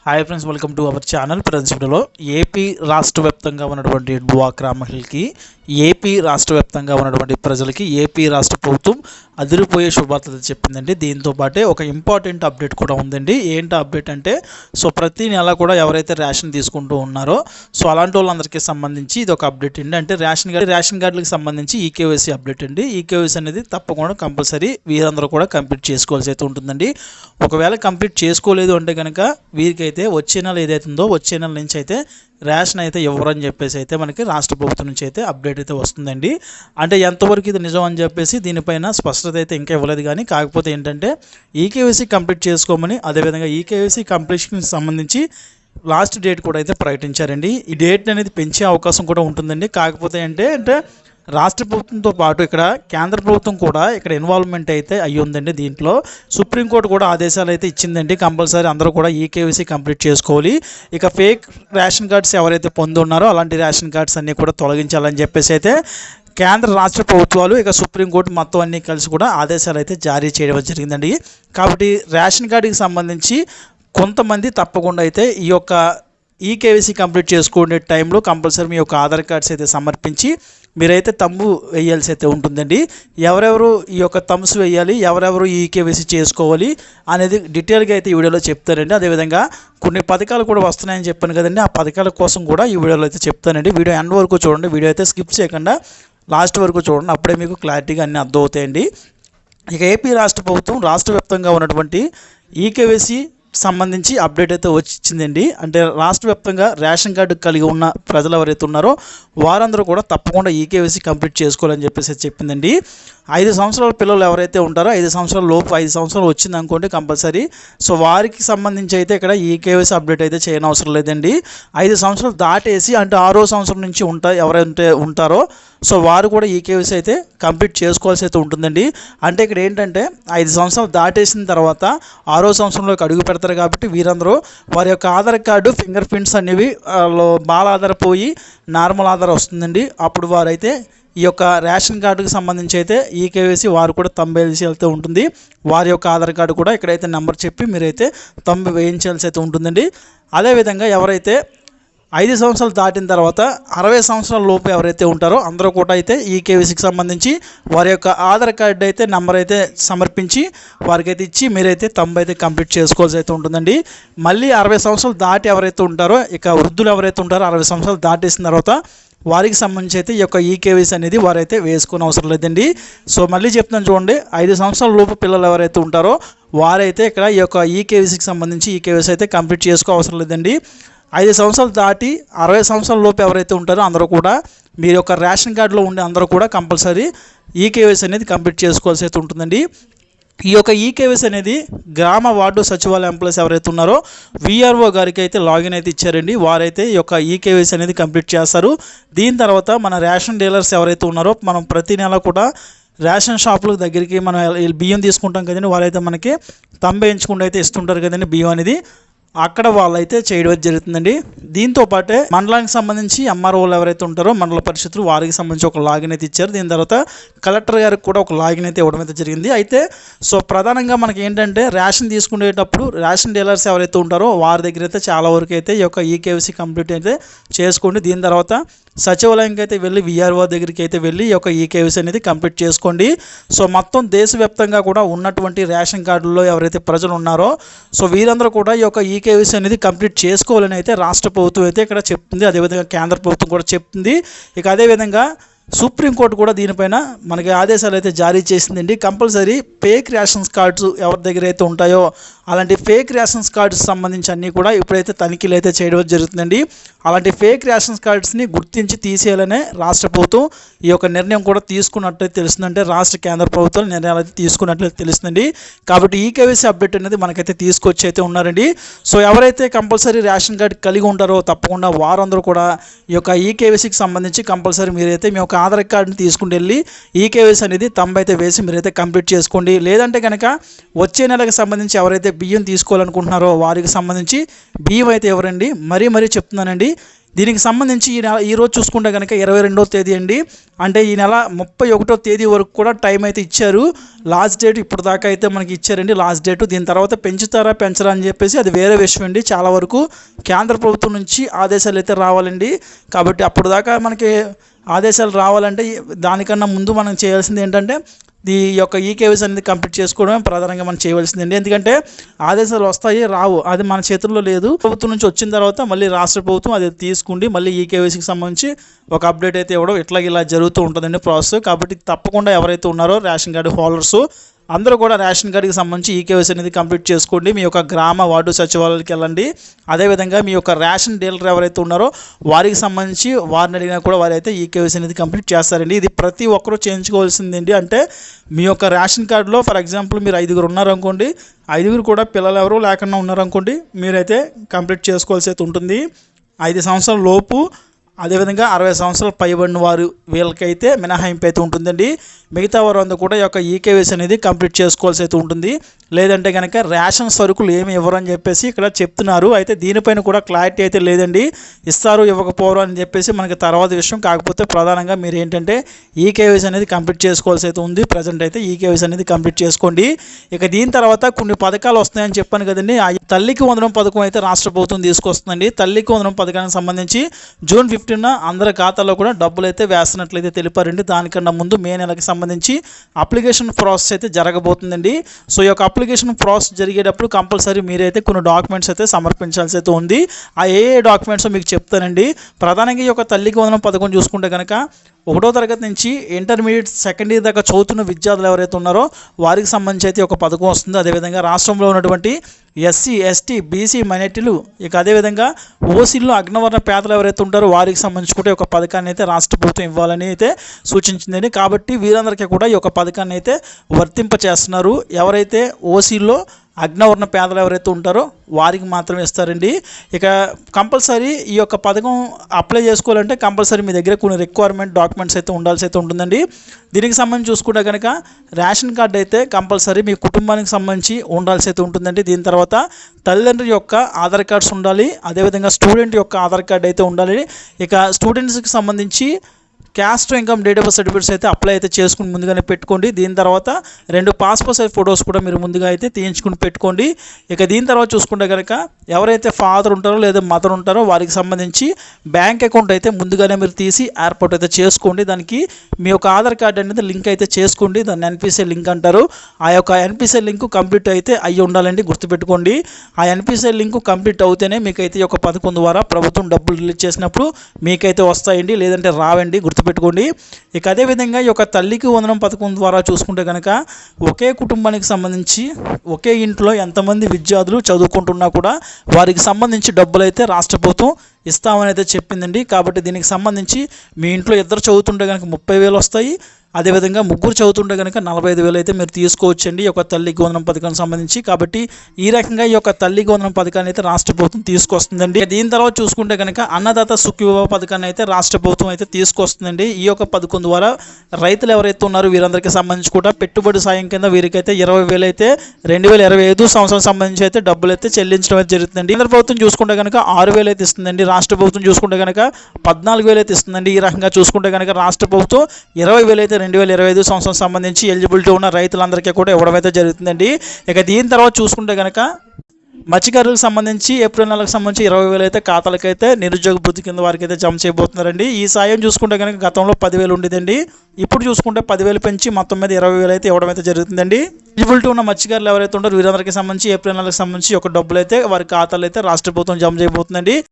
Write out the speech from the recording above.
Hi friends, welcome to our channel. Friends, వీడియోలో AP రాష్ట్ర వ్యాప్తంగా ఉన్నటువంటి డ్వాక్రా మహిళలకి, ఏపీ రాష్ట్ర వ్యాప్తంగా ఉన్నటువంటి ప్రజలకి ఏపీ రాష్ట్ర ప్రభుత్వం అదిరిపోయే శుభార్తలు చెప్పిందండి. దీంతో పాటే ఒక ఇంపార్టెంట్ అప్డేట్ కూడా ఉందండి. ఏంటి అప్డేట్ అంటే, ప్రతి నెల కూడా ఎవరైతే రేషన్ తీసుకుంటూ ఉన్నారో అలాంటి వాళ్ళందరికీ సంబంధించి ఇది ఒక అప్డేట్ అండి. అంటే రేషన్ కార్డులకు సంబంధించి ఈకేవైసీ అప్డేట్ అండి. ఈకేవైసీ అనేది తప్పకుండా కంపల్సరీ వీరందరూ కూడా కంప్లీట్ చేసుకోవాల్సి అయితే ఉంటుందండి. ఒకవేళ కంప్లీట్ చేసుకోలేదు అంటే కనుక వీరికైతే వచ్చే నెల ఏదైతుందో వచ్చే నెల నుంచి అయితే రేషన్ అయితే ఇవ్వరని చెప్పేసి అయితే మనకి రాష్ట్ర ప్రభుత్వం నుంచి అయితే అప్డేట్ అయితే వస్తుందండి. అంటే ఎంతవరకు ఇది నిజం అని చెప్పేసి దీనిపైన స్పష్టత అయితే ఇంకా ఇవ్వలేదు. కానీ కాకపోతే ఏంటంటే ఈకేవైసీ కంప్లీట్ చేసుకోమని, అదేవిధంగా ఈకేవైసీ కంప్లీషన్కి సంబంధించి లాస్ట్ డేట్ కూడా అయితే ప్రకటించారండి. ఈ డేట్ అనేది పెంచే అవకాశం కూడా ఉంటుందండి. కాకపోతే అంటే రాష్ట్ర ప్రభుత్వంతో పాటు ఇక్కడ కేంద్ర ప్రభుత్వం కూడా ఇక్కడ ఇన్వాల్వ్మెంట్ అయితే అయ్యి ఉందండి. దీంట్లో సుప్రీంకోర్టు కూడా ఆదేశాలు అయితే ఇచ్చిందండి. కంపల్సరీ అందరూ కూడా ఈకేవైసీ కంప్లీట్ చేసుకోవాలి. ఇక ఫేక్ రేషన్ కార్డ్స్ ఎవరైతే పొంది ఉన్నారో అలాంటి రేషన్ కార్డ్స్ అన్నీ కూడా తొలగించాలని చెప్పేసి అయితే కేంద్ర రాష్ట్ర ప్రభుత్వాలు ఇక సుప్రీంకోర్టు మొత్తం అన్నీ కలిసి కూడా ఆదేశాలు అయితే జారీ చేయడం జరిగిందండి. కాబట్టి రేషన్ కార్డుకి సంబంధించి కొంతమంది తప్పకుండా అయితే ఈ యొక్క ఈకేవైసీ కంప్లీట్ చేసుకునే టైంలో కంపల్సరీ మీ యొక్క ఆధార్ కార్డ్స్ అయితే సమర్పించి మీరైతే తమ్ము వేయాల్సి అయితే ఉంటుందండి. ఎవరెవరు ఈ యొక్క థమ్స్ వేయాలి, ఎవరెవరు ఈ ఈకేవైసీ చేసుకోవాలి అనేది డీటెయిల్గా అయితే ఈ వీడియోలో చెప్తానండి. అదేవిధంగా కొన్ని పథకాలు కూడా వస్తున్నాయని చెప్పాను కదండి, ఆ పథకాల కోసం కూడా ఈ వీడియోలో అయితే చెప్తానండి. వీడియో ఎండ్ వరకు చూడండి, వీడియో అయితే స్కిప్ చేయకుండా లాస్ట్ వరకు చూడండి, అప్పుడే మీకు క్లారిటీగా అన్నీ అర్థమవుతాయండి. ఇక ఏపీ రాష్ట్ర ప్రభుత్వం రాష్ట్ర వ్యాప్తంగా ఉన్నటువంటి ఈకేవైసీ సంబంధించి అప్డేట్ అయితే వచ్చిందండి. అంటే రాష్ట్ర వ్యాప్తంగా రేషన్ కార్డు కలిగి ఉన్న ప్రజలు ఎవరైతే ఉన్నారో వారందరూ కూడా తప్పకుండా ఈకేవైసీ కంప్లీట్ చేసుకోవాలని చెప్పేసి చెప్పిందండి. 5 సంవత్సరాల పిల్లలు ఎవరైతే ఉంటారో 5 సంవత్సరాల లోపు 5 సంవత్సరాలు వచ్చింది అనుకోండి కంపల్సరీ వారికి సంబంధించి అయితే ఇక్కడ ఈకేవైసీ అప్డేట్ అయితే చేయనవసరం లేదండి. 5 సంవత్సరాలు దాటేసి అంటే 6వ సంవత్సరం నుంచి ఎవరైతే ఉంటారో వారు కూడా ఈకేవైసీ అయితే కంప్లీట్ చేసుకోవాల్సి అయితే ఉంటుందండి. అంటే ఇక్కడ ఏంటంటే 5 సంవత్సరాలు దాటేసిన తర్వాత 6వ సంవత్సరంలోకి అడుగు పెడతారు. కాబట్టి వీరందరూ వారి యొక్క ఆధార్ కార్డు ఫింగర్ ప్రింట్స్ అనేవి బాల ఆధార్ పోయి నార్మల్ ఆధార్ వస్తుందండి. అప్పుడు వారైతే ఈ యొక్క రేషన్ కార్డుకి సంబంధించి అయితే ఈకేవైసీ వారు కూడా తంబు వేయాల్సి అయితే ఉంటుంది. వారి యొక్క ఆధార్ కార్డు కూడా ఇక్కడైతే నెంబర్ చెప్పి మీరైతే తంబు వేయించాల్సి అయితే ఉంటుందండి. అదేవిధంగా ఎవరైతే 5 సంవత్సరాలు దాటిన తర్వాత 60 సంవత్సరాల లోపు ఎవరైతే ఉంటారో అందరూ కూడా అయితే ఈకేవైసీకి సంబంధించి వారి యొక్క ఆధార్ కార్డు అయితే నెంబర్ అయితే సమర్పించి వారికైతే ఇచ్చి మీరైతే తంబు అయితే కంప్లీట్ చేసుకోవాల్సి అయితే ఉంటుందండి. మళ్ళీ 60 సంవత్సరాలు దాటి ఎవరైతే ఉంటారో ఇక వృద్ధులు ఎవరైతే ఉంటారో 60 సంవత్సరాలు దాటేసిన తర్వాత వారికి సంబంధించి అయితే ఈ యొక్క ఈకేవైసీ అనేది వారైతే వేసుకునే అవసరం లేదండి. మళ్ళీ చెప్తున్నాను చూడండి, 5 సంవత్సరాల లోపు పిల్లలు ఎవరైతే ఉంటారో వారైతే ఇక్కడ ఈ యొక్క ఈకేవైసీకి సంబంధించి ఈకేవైసీ అయితే కంప్లీట్ చేసుకో అవసరం లేదండి. 5 సంవత్సరాలు దాటి 60 సంవత్సరాల లోపు ఎవరైతే ఉంటారో అందరూ కూడా మీరు యొక్క రేషన్ కార్డులో ఉండే అందరూ కూడా కంపల్సరీ ఈకేవైసీ అనేది కంప్లీట్ చేసుకోవాల్సి అయితే ఉంటుందండి. ఈ యొక్క ఈకేవైసీ అనేది గ్రామ వార్డు సచివాలయ ఎంప్లాయీస్ ఎవరైతే ఉన్నారో విఆర్ఓ గారికి అయితే లాగిన్ అయితే ఇచ్చారండి. వారైతే ఈ యొక్క ఈకేవైసీ అనేది కంప్లీట్ చేస్తారు. దీని తర్వాత మన రేషన్ డీలర్స్ ఎవరైతే ఉన్నారో మనం ప్రతి నెల కూడా రేషన్ షాపుల దగ్గరికి మనం బియ్యం తీసుకుంటాం కదండి, వాళ్ళైతే మనకి తంబు వేయించుకుంటూ అయితే ఇస్తుంటారు కదండి బియ్యం అనేది, అక్కడ వాళ్ళైతే చేయడం జరుగుతుందండి. దీంతో పాటే మండలానికి సంబంధించి ఎంఆర్ఓలు ఎవరైతే ఉంటారో మండల పరిషత్తులు వారికి సంబంధించి ఒక లాగిన్ అయితే ఇచ్చారు. దీని తర్వాత కలెక్టర్ గారికి కూడా ఒక లాగిన్ అయితే ఇవ్వడం అయితే జరిగింది. అయితే ప్రధానంగా మనకి ఏంటంటే రేషన్ తీసుకునేటప్పుడు రేషన్ డీలర్స్ ఎవరైతే ఉంటారో వారి దగ్గర అయితే చాలా వరకు అయితే ఈ యొక్క ఈకేవైసీ కంప్లీట్ అయితే చేసుకోండి. దీని తర్వాత సచివాలయంకి అయితే వెళ్ళి విఆర్ఓ దగ్గరికి అయితే వెళ్ళి ఈ యొక్క ఈకేవైసీ అనేది కంప్లీట్ చేసుకోండి. మొత్తం దేశవ్యాప్తంగా కూడా ఉన్నటువంటి రేషన్ కార్డుల్లో ఎవరైతే ప్రజలు ఉన్నారో వీరందరూ కూడా ఈ యొక్క ఈకేవైసీ అనేది కంప్లీట్ చేసుకోవాలని అయితే రాష్ట్ర ప్రభుత్వం అయితే ఇక్కడ చెప్తుంది. అదేవిధంగా కేంద్ర ప్రభుత్వం కూడా చెప్తుంది. ఇక అదేవిధంగా సుప్రీంకోర్టు కూడా దీనిపైన మనకి ఆదేశాలు అయితే జారీ చేసిందండి. కంపల్సరీ ఫేక్ రేషన్స్ కార్డ్స్ ఎవరి దగ్గర అయితే ఉంటాయో అలాంటి ఫేక్ రేషన్స్ కార్డ్స్ సంబంధించి అన్నీ కూడా ఇప్పుడైతే తనిఖీలు అయితే చేయడం జరుగుతుందండి. అలాంటి ఫేక్ రేషన్స్ కార్డ్స్ని గుర్తించి తీసేయాలనే రాష్ట్ర ప్రభుత్వం ఈ యొక్క నిర్ణయం కూడా తీసుకున్నట్లయితే తెలుస్తుందంటే రాష్ట్ర కేంద్ర ప్రభుత్వాలు నిర్ణయాలు అయితే తీసుకున్నట్లయితే తెలుస్తుందండి. కాబట్టి ఈకేవైసీ అప్డేట్ అనేది మనకైతే తీసుకొచ్చి అయితే ఉన్నారండి. ఎవరైతే కంపల్సరీ రేషన్ కార్డు కలిగి ఉంటారో తప్పకుండా వారందరూ కూడా ఈ యొక్క ఈకేవైసీకి సంబంధించి కంపల్సరీ మీరైతే మీ యొక్క ఆధార్ కార్డుని తీసుకుని వెళ్ళి ఈకేవైసీ అనేది తంబు అయితే వేసి మీరైతే కంప్లీట్ చేసుకోండి. లేదంటే కనుక వచ్చే నెలకు సంబంధించి ఎవరైతే బియ్యం తీసుకోవాలనుకుంటున్నారో వారికి సంబంధించి బియ్యం అయితే ఇవ్వరండి. మరీ చెప్తున్నానండి. దీనికి సంబంధించి ఈరోజు చూసుకుంటే కనుక 22వ తేదీ అండి. అంటే ఈ నెల 31వ తేదీ వరకు కూడా టైం అయితే ఇచ్చారు. లాస్ట్ డేట్ ఇప్పుడు దాకా అయితే మనకి ఇచ్చారండి లాస్ట్ డేట్. దీని తర్వాత పెంచుతారా పెంచరా అని చెప్పేసి అది వేరే విషయం అండి. చాలా వరకు కేంద్ర ప్రభుత్వం నుంచి ఆదేశాలు అయితే రావాలండి. కాబట్టి అప్పుడు దాకా మనకి ఆదేశాలు రావాలంటే దానికన్నా ముందు మనం చేయాల్సింది ఏంటంటే ఈ యొక్క ఈకేవైసీ అనేది కంప్లీట్ చేసుకోవడమే ప్రధానంగా మనం చేయవలసిందండి. ఎందుకంటే ఆదేశాలు వస్తాయి రావు అది మన చేతుల్లో లేదు. ప్రభుత్వం నుంచి వచ్చిన తర్వాత మళ్ళీ రాష్ట్ర ప్రభుత్వం అది తీసుకుండి మళ్ళీ ఈకేవైసీకి సంబంధించి ఒక అప్డేట్ అయితే ఇవ్వడం ఇలా జరుగుతూ ఉంటుందండి ప్రాసెస్. కాబట్టి తప్పకుండా ఎవరైతే ఉన్నారో రేషన్ కార్డు హోల్డర్స్ అందరూ కూడా రేషన్ కార్డుకి సంబంధించి ఈకేవైసీ అనేది కంప్లీట్ చేసుకోండి. మీ యొక్క గ్రామ వార్డు సచివాలయానికి వెళ్ళండి. అదేవిధంగా మీ యొక్క రేషన్ డీలర్ ఎవరైతే ఉన్నారో వారికి సంబంధించి వారిని అడిగినా కూడా వారైతే ఈకేవైసీ అనేది కంప్లీట్ చేస్తారండి. ఇది ప్రతి ఒక్కరూ చేయించుకోవాల్సిందండి. అంటే మీ యొక్క రేషన్ కార్డులో ఫర్ ఎగ్జాంపుల్ మీరు 5గురు ఉన్నారనుకోండి, 5గురు కూడా పిల్లలు ఎవరు లేకుండా ఉన్నారనుకోండి, మీరైతే కంప్లీట్ చేసుకోవాల్సి అయితే ఉంటుంది. 5 సంవత్సరాల లోపు అదేవిధంగా 60 సంవత్సరాలు పైబడిన వారు వీళ్ళకైతే మినహాయింపు అయితే ఉంటుందండి. మిగతా వారు అందరూ కూడా ఈ యొక్క ఈకేవైసీ అనేది కంప్లీట్ చేసుకోవాల్సి అయితే ఉంటుంది. లేదంటే కనుక రేషన్ సరుకులు ఏమి ఇవ్వరు అని చెప్పేసి ఇక్కడ చెప్తున్నారు. అయితే దీనిపైన కూడా క్లారిటీ అయితే లేదండి. ఇస్తారు ఇవ్వకపోరు అని చెప్పేసి మనకి తర్వాత విషయం. కాకపోతే ప్రధానంగా మీరు ఏంటంటే ఈకేవైసీ అనేది కంప్లీట్ చేసుకోవాల్సి అయితే ఉంది. ప్రజెంట్ అయితే ఈకేవైసీ అనేది కంప్లీట్ చేసుకోండి. ఇక దీని తర్వాత కొన్ని పథకాలు వస్తాయని చెప్పాను కదండి. తల్లికి వందనం పథకం అయితే రాష్ట్ర ప్రభుత్వం తీసుకొస్తుందండి. తల్లికి వందనం పథకానికి సంబంధించి జూన్ 15న అందరి ఖాతాలో కూడా డబ్బులు అయితే వేస్తున్నట్లయితే తెలిపారండి. దానికన్నా ముందు మే నెలకి సంబంధించి అప్లికేషన్ ప్రాసెస్ అయితే జరగబోతుందండి. సో ఈ యొక్క అప్లికేషన్ ప్రాసెస్ జరిగేటప్పుడు కంపల్సరీ మీరైతే కొన్ని డాక్యుమెంట్స్ అయితే సమర్పించాల్సి అయితే ఉంది. ఆ ఏ డాక్యుమెంట్స్ మీకు చెప్తానండి. ప్రధానంగా ఈ యొక్క తల్లికి వందనం పథకం చూసుకుంటే కనుక 1వ తరగతి నుంచి ఇంటర్మీడియట్ సెకండ్ ఇయర్ దాకా చదువుతున్న విద్యార్థులు ఎవరైతే ఉన్నారో వారికి సంబంధించి అయితే ఒక పథకం వస్తుంది. అదేవిధంగా రాష్ట్రంలో ఉన్నటువంటి ఎస్సీ ఎస్టీ బీసీ మైనారిటీలు ఇక అదేవిధంగా ఓసీల్లో అగ్రవర్ణ పేదలు ఎవరైతే ఉంటారో వారికి సంబంధించి కూడా ఒక పథకాన్ని అయితే రాష్ట్ర ప్రభుత్వం ఇవ్వాలని అయితే సూచించిందండి. కాబట్టి వీరందరికీ కూడా ఈ యొక్క పథకాన్ని అయితే వర్తింప చేస్తున్నారు. ఎవరైతే ఓసీల్లో అగ్రవర్ణ పేదలు ఎవరైతే ఉంటారో వారికి మాత్రమే ఇస్తారండి. ఇక కంపల్సరీ ఈ యొక్క పథకం అప్లై చేసుకోవాలంటే కంపల్సరీ మీ దగ్గర కొన్ని రిక్వైర్మెంట్ డాక్యుమెంట్స్ అయితే ఉండాల్సి అయితే ఉంటుందండి. దీనికి సంబంధించి చూసుకుంటే కనుక రేషన్ కార్డు అయితే కంపల్సరీ మీ కుటుంబానికి సంబంధించి ఉండాల్సి అయితే ఉంటుందండి. దీని తర్వాత తల్లిదండ్రుల యొక్క ఆధార్ కార్డ్స్ ఉండాలి. అదేవిధంగా స్టూడెంట్ యొక్క ఆధార్ కార్డు అయితే ఉండాలి. ఇక స్టూడెంట్స్కి సంబంధించి caste income date of birth certificates అయితే అప్లై అయితే చేసుకుని ముందుగానే పెట్టుకోండి. దీని తర్వాత 2 పాస్పోర్ట్ సైజ్ ఫొటోస్ కూడా మీరు ముందుగా అయితే తీయించుకుని పెట్టుకోండి. ఇక దీని తర్వాత చూసుకుంటే కనుక ఎవరైతే ఫాదర్ ఉంటారో లేదా మదర్ ఉంటారో వారికి సంబంధించి బ్యాంక్ అకౌంట్ అయితే ముందుగానే మీరు తీసి ఏర్పాటు అయితే చేసుకోండి. దానికి మీ యొక్క ఆధార్ కార్డు అనేది లింక్ అయితే చేసుకోండి. దాన్ని ఎన్పిసిఐ లింక్ అంటారు. ఆ యొక్క ఎన్పిసిఐ లింక్ కంప్లీట్ అయితే అయ్యి ఉండాలండి, గుర్తుపెట్టుకోండి. ఆ ఎన్పిసిఐ లింక్ కంప్లీట్ అవుతేనే మీకైతే ఈ యొక్క పథకం ద్వారా ప్రభుత్వం డబ్బులు రిలీజ్ చేసినప్పుడు మీకైతే వస్తాయండి, లేదంటే రావండి, గుర్తుపెట్టుకోండి. ఇక అదేవిధంగా ఈ యొక్క తల్లికి వందనం పథకం ద్వారా చూసుకుంటే కనుక ఒకే కుటుంబానికి సంబంధించి ఒకే ఇంట్లో ఎంతమంది విద్యార్థులు చదువుకుంటున్నా కూడా వారికి సంబంధించి డబ్బులు అయితే రాష్ట్ర ప్రభుత్వం ఇస్తామని అయితే చెప్పిందండి. కాబట్టి దీనికి సంబంధించి మీ ఇంట్లో 2 చదువుతుంటే కనుక 30,000 వస్తాయి. అదేవిధంగా 3 చదువుతుంటే కనుక 45,000 అయితే మీరు తీసుకోవచ్చండి ఈ యొక్క తల్లికి వందనం పథకానికి సంబంధించి. కాబట్టి ఈ రకంగా ఈ యొక్క తల్లికి వందనం పథకాన్ని అయితే రాష్ట్ర ప్రభుత్వం తీసుకొస్తుందండి. దీని తర్వాత చూసుకుంటే కనుక అన్నదాత సుఖీభవ పథకాన్ని అయితే రాష్ట్ర ప్రభుత్వం అయితే తీసుకొస్తుందండి. ఈ యొక్క పథకం ద్వారా రైతులు ఎవరైతే ఉన్నారో వీరందరికీ సంబంధించి కూడా పెట్టుబడి సాయం కింద వీరికైతే 20,000 అయితే 2025 సంవత్సరం సంబంధించి అయితే డబ్బులు అయితే చెల్లించడం అయితే జరుగుతుందండి. కేంద్ర ప్రభుత్వం చూసుకుంటే కనుక 6,000 అయితే ఇస్తుందండి. రాష్ట్ర ప్రభుత్వం చూసుకుంటే కనుక 14,000 అయితే ఇస్తుందండి. ఈ రకంగా చూసుకుంటే కనుక రాష్ట్ర ప్రభుత్వం 20,000 అయితే 2025 సంవత్సరం సంబంధించి ఎలిజిబిలిటీ ఉన్న రైతులందరికీ కూడా ఇవ్వడం అయితే జరుగుతుందండి. ఇక దీని తర్వాత చూసుకుంటే కనుక మత్స్యకారులకు సంబంధించి ఏప్రిల్ నెలకు సంబంధించి 20,000 అయితే ఖాతాలకైతే నిరుద్యోగ భృతి కింద వారికి అయితే జమ చేయబోతున్నారండి. ఈ సాయం చూసుకుంటే కనుక గతంలో 10,000 ఉండేదండి. ఇప్పుడు చూసుకుంటే 10,000 పెంచి మొత్తం మీద 20,000 అయితే ఇవ్వడం అయితే జరుగుతుందండి. ఎలిజిబిలిటీ ఉన్న మత్స్యకారులు ఎవరైతే ఉంటారో వీరందరికీ సంబంధించి ఏప్రిల్ నెలకు సంబంధించి ఒక డబ్బులు అయితే వారి ఖాతాలు అయితే రాష్ట్ర ప్రభుత్వం జమ చేయబోతుందండి.